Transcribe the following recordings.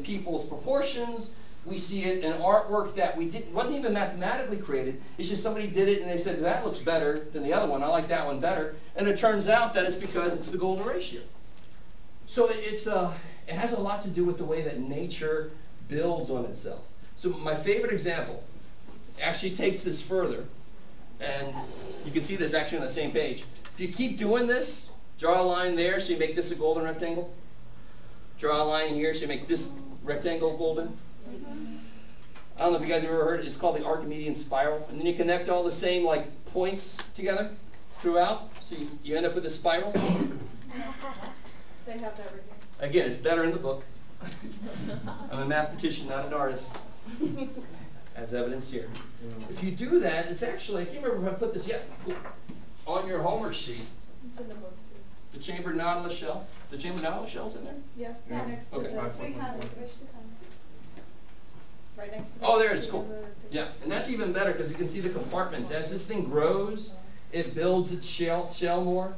people's proportions. We see it in artwork that wasn't even mathematically created. It's just somebody did it and they said, that looks better than the other one. I like that one better. And it turns out that it's because it's the golden ratio. So it has a lot to do with the way that nature builds on itself. So my favorite example actually takes this further. And you can see this actually on the same page. If you keep doing this, draw a line there so you make this a golden rectangle. Draw a line here so you make this rectangle golden. I don't know if you guys have ever heard it. It's called the Archimedean spiral. And then you connect all the same like points together throughout. So you end up with a spiral. They have that right here. Again, it's better in the book. I'm a mathematician, not an artist. As evidence here. If you do that, it's actually, I can't remember if I put this yet, on your homework sheet. It's in the book too. The chambered nautilus shell. The chambered nautilus shell's in there? Yeah, Yeah. right next to Okay. the right next to the Oh, there it is. Cool. the- Yeah, and that's even better because you can see the compartments. As this thing grows, it builds its shell more.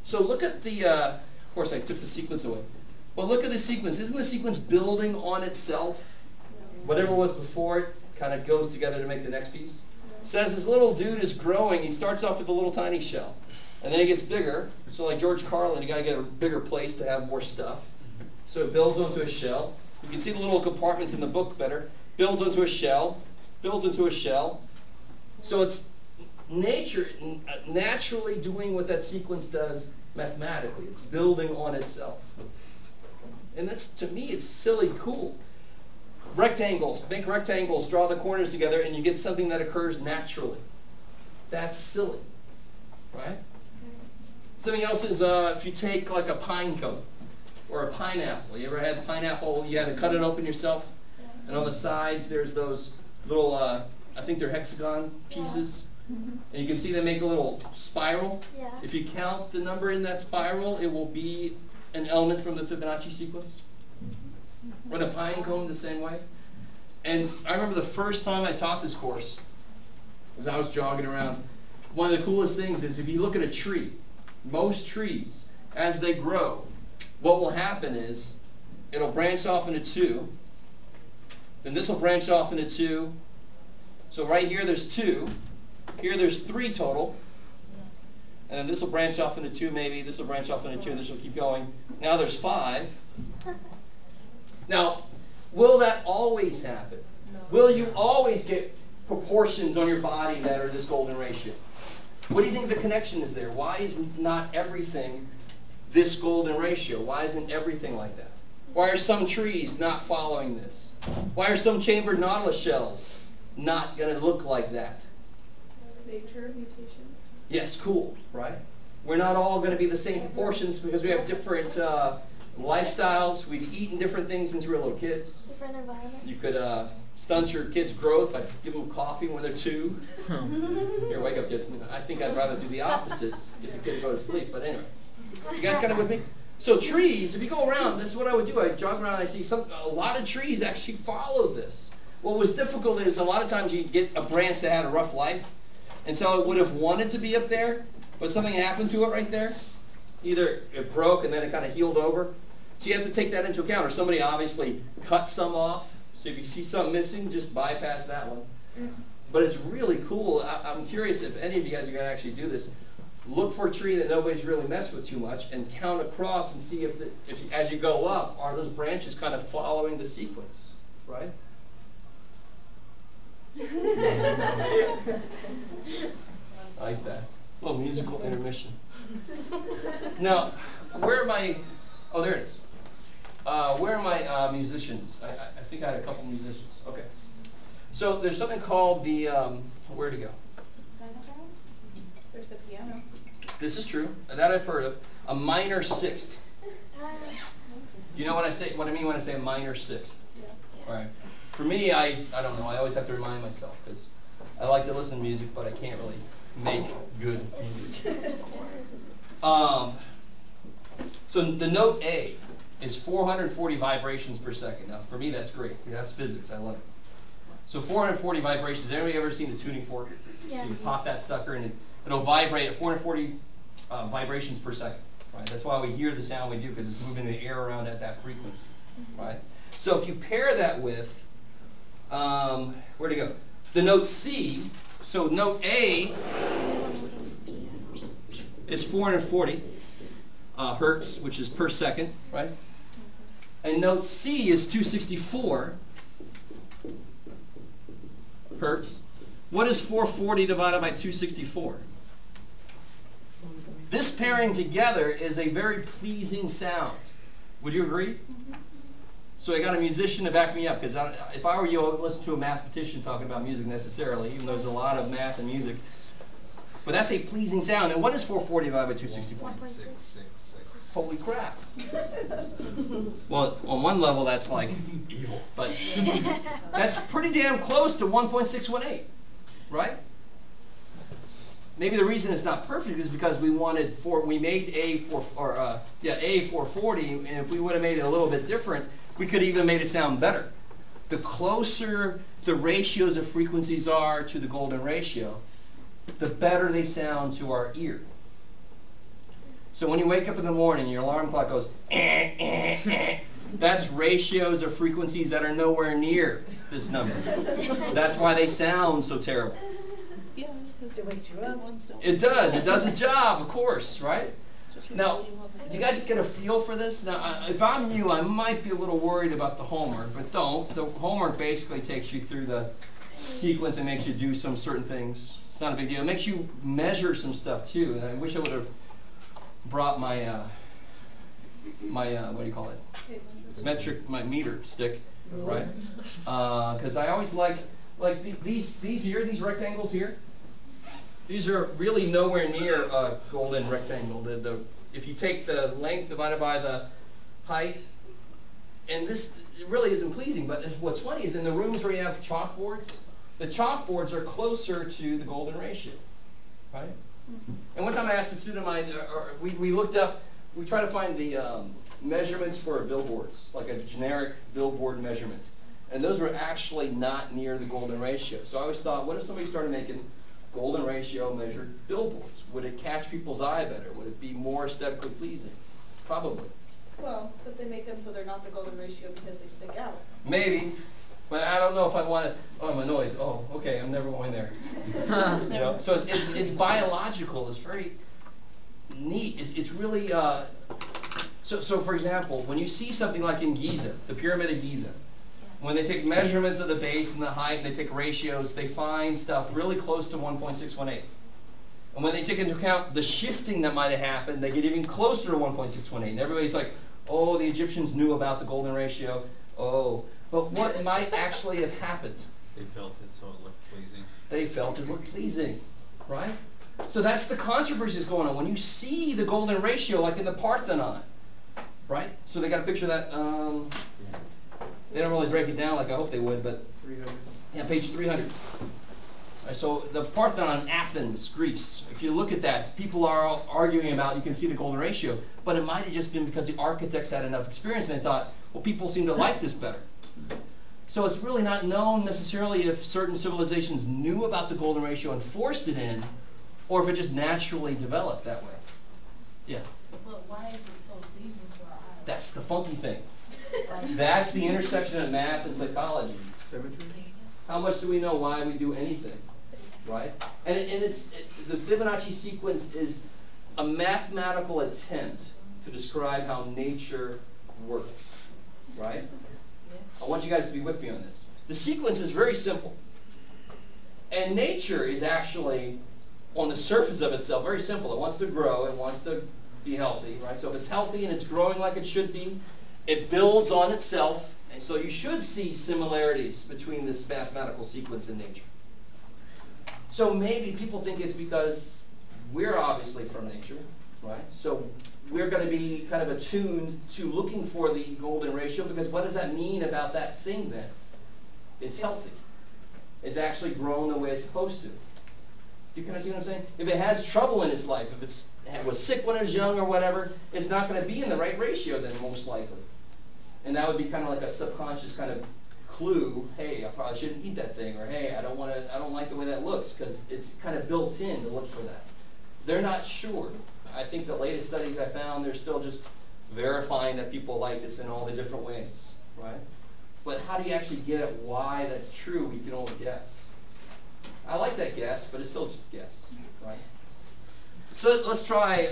So look at the, of course I took the sequence away. But look at the sequence. Isn't the sequence building on itself? Whatever was before it kind of goes together to make the next piece. So as this little dude is growing, he starts off with a little tiny shell. And then he gets bigger. So like George Carlin, you got to get a bigger place to have more stuff. So it builds onto a shell. You can see the little compartments in the book better. Builds onto a shell. Builds into a shell. So it's nature naturally doing what that sequence does mathematically. It's building on itself. And that's, to me, it's silly cool. Rectangles. Make rectangles. Draw the corners together and you get something that occurs naturally. That's silly. Right? Something else is if you take like a pine cone or a pineapple. You ever had pineapple, you had to cut it open yourself? And on the sides there's those little, I think they're hexagon pieces. And you can see they make a little spiral. Yeah. If you count the number in that spiral, it will be an element from the Fibonacci sequence. Or the pine cone the same way. And I remember the first time I taught this course, as I was jogging around, one of the coolest things is if you look at a tree, most trees, as they grow, what will happen is it'll branch off into two, then this will branch off into two. So right here there's two, here there's three total, and then this will branch off into two maybe, this will branch off into two, this will keep going. Now there's five. Now, will that always happen? No. Will you always get proportions on your body that are this golden ratio? What do you think the connection is there? Why is not everything this golden ratio? Why isn't everything like that? Why are some trees not following this? Why are some chambered nautilus shells not going to look like that? Nature, mutation. Yes, cool, right? We're not all going to be the same proportions because we have different lifestyles. We've eaten different things since we were little kids. Different environment. You could stunt your kids' growth by giving them coffee when they're 2. Here, wake up, kid. I think I'd rather do the opposite, get the kid to go to sleep. But anyway, you guys kind of with me? So trees, if you go around, this is what I would do. I jog around and I see a lot of trees actually follow this. What was difficult is a lot of times you get a branch that had a rough life. And so it would have wanted to be up there, but something happened to it right there. Either it broke and then it kind of healed over. So you have to take that into account. Or somebody obviously cut some off. So if you see something missing, just bypass that one. But it's really cool. I'm curious if any of you guys are going to actually do this. Look for a tree that nobody's really messed with too much and count across and see if as you go up, are those branches kind of following the sequence, right? I like that. A little musical intermission. Now, where are my, oh there it is. Where are my musicians? I think I had a couple musicians. Okay. So there's something called the, where'd it go? There's the piano. This is true, and that I've heard of. A minor sixth. Do you know what I mean when I say a minor sixth? Yeah. All right. For me, I don't know. I always have to remind myself because I like to listen to music, but I can't really make good music. So the note A is 440 vibrations per second. Now, for me, that's great. That's physics. I love it. So 440 vibrations. Has anybody ever seen the tuning fork? Yes. So you pop that sucker and it'll vibrate at 440 vibrations per second. Right? That's why we hear the sound we do because it's moving the air around at that frequency. Right? So if you pair that with, where'd it go? The note C, so note A is 440 hertz, which is per second, right? And note C is 264 hertz. What is 440 divided by 264? This pairing together is a very pleasing sound. Would you agree? So I got a musician to back me up, because if I were you, I wouldn't listen to a mathematician talking about music necessarily, even though there's a lot of math and music. But that's a pleasing sound. And what is 440 divided by 264? 1.666. Holy crap. Well, on one level, that's like evil. But that's pretty damn close to 1.618, right? Maybe the reason it's not perfect is because we made A 440, and if we would have made it a little bit different, we could even made it sound better. The closer the ratios of frequencies are to the golden ratio, the better they sound to our ear. So when you wake up in the morning, your alarm clock goes, that's ratios of frequencies that are nowhere near this number. That's why they sound so terrible. It wakes you up. It does its job, of course, right? Now, you guys get a feel for this? Now, if I'm you, I might be a little worried about the homework, but don't. The homework basically takes you through the sequence and makes you do some certain things. It's not a big deal. It makes you measure some stuff too. And I wish I would have brought my what do you call it? My meter stick, right? Because I always like these rectangles here. These are really nowhere near a golden rectangle. If you take the length divided by the height, and this it really isn't pleasing, but what's funny is in the rooms where you have chalkboards, the chalkboards are closer to the golden ratio, right? And one time I asked a student of mine, we looked up, we tried to find the measurements for billboards, like a generic billboard measurement. And those were actually not near the golden ratio. So I always thought, what if somebody started making golden ratio measured billboards? Would it catch people's eye better? Would it be more aesthetically pleasing? Probably. Well, but they make them so they're not the golden ratio because they stick out. Maybe, but I don't know if I want to. Oh, I'm annoyed. Oh, okay, I'm never going there. You know, so it's biological. It's very neat. It's really so for example, when you see something like in Giza, the Pyramid of Giza, when they take measurements of the base and the height and they take ratios, they find stuff really close to 1.618. And when they take into account the shifting that might have happened, they get even closer to 1.618. And everybody's like, oh, the Egyptians knew about the golden ratio. Oh, but what might actually have happened? They felt it so it looked pleasing. They felt it looked pleasing, right? So that's the controversy that's going on. When you see the golden ratio, like in the Parthenon, right? So they got a picture of that. They don't really break it down like I hope they would, but 300. Yeah, page 300. Right, so the Parthenon in Athens, Greece. If you look at that, people are all arguing about, you can see the golden ratio, but it might have just been because the architects had enough experience and they thought, well, people seem to like this better. So it's really not known necessarily if certain civilizations knew about the golden ratio and forced it in, or if it just naturally developed that way. Yeah. But why is it so pleasing to our eyes? That's the funky thing. That's the intersection of math and psychology. Symmetry? How much do we know why we do anything, right? And the Fibonacci sequence is a mathematical attempt to describe how nature works, right? I want you guys to be with me on this. The sequence is very simple. And nature is actually, on the surface of itself, very simple. It wants to grow, it wants to be healthy, right? So if it's healthy and it's growing like it should be, it builds on itself, and so you should see similarities between this mathematical sequence in nature. So maybe people think it's because we're obviously from nature, right? So we're going to be kind of attuned to looking for the golden ratio, because what does that mean about that thing then? It's healthy. It's actually grown the way it's supposed to. Do you kind of see what I'm saying? If it has trouble in its life, if it was sick when it was young or whatever, it's not going to be in the right ratio then, most likely. And that would be kind of like a subconscious kind of clue, hey, I probably shouldn't eat that thing, or hey, I don't like the way that looks, because it's kind of built in to look for that. They're not sure. I think the latest studies I found, they're still just verifying that people like this in all the different ways, right? But how do you actually get at why that's true? We can only guess. I like that guess, but it's still just a guess, right? So let's try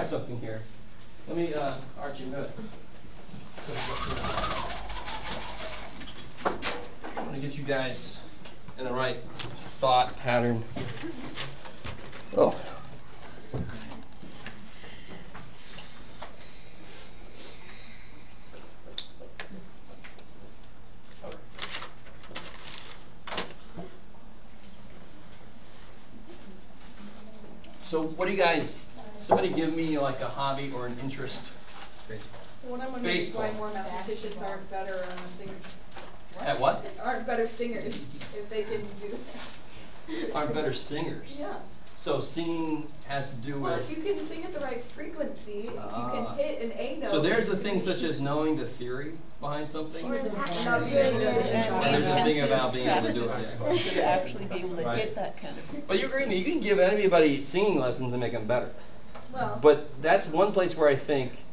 something here. Let me, Archie, go ahead. I'm gonna get you guys in the right thought pattern. Oh. So what do you guys, somebody give me like a hobby or an interest? Baseball. So what I'm wondering is why Baseball. more mathematicians aren't better singers. At what? Aren't better singers if they can do that. Aren't better singers. Yeah. So singing has to do Well, with, if you can sing at the right frequency, if you Ah. can hit an A note. so there's a thing such as knowing the theory behind something. Or Or not saying it doesn't there's a thing about being able to do it. Practice to actually be able to Right. hit that kind of. But you agree with me, you can give anybody singing lessons and make them better. Well, But that's one place where I think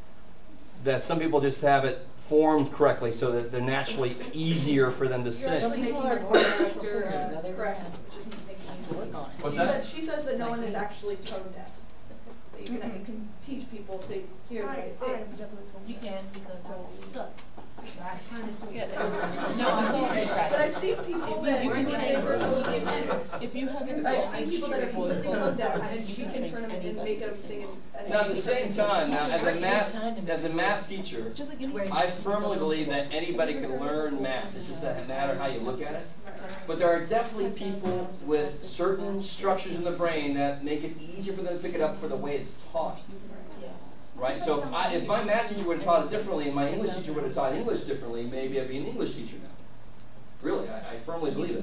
that some people just have it formed correctly so that they're naturally easier for them to you're sing. actually making your choir director correct, just making. Work on it. What's She that? said, she says that no one is actually tone deaf. That you can teach people to hear the right things. You can, because I suck. Right? Yeah, no, it's all But practice. I've seen people that You can when train they were them. tone deaf. If you haven't. I've seen people that are completely tone deaf, and she can turn them and make them sing an Now at the same time, now as a math teacher, Just like any. I firmly believe that anybody can learn math. It's just a matter how you look at it. But there are definitely people with certain structures in the brain that make it easier for them to pick it up for the way it's taught. Right? So if my math teacher would have taught it differently and my English teacher would have taught English differently, maybe I'd be an English teacher now. Really, I firmly believe it.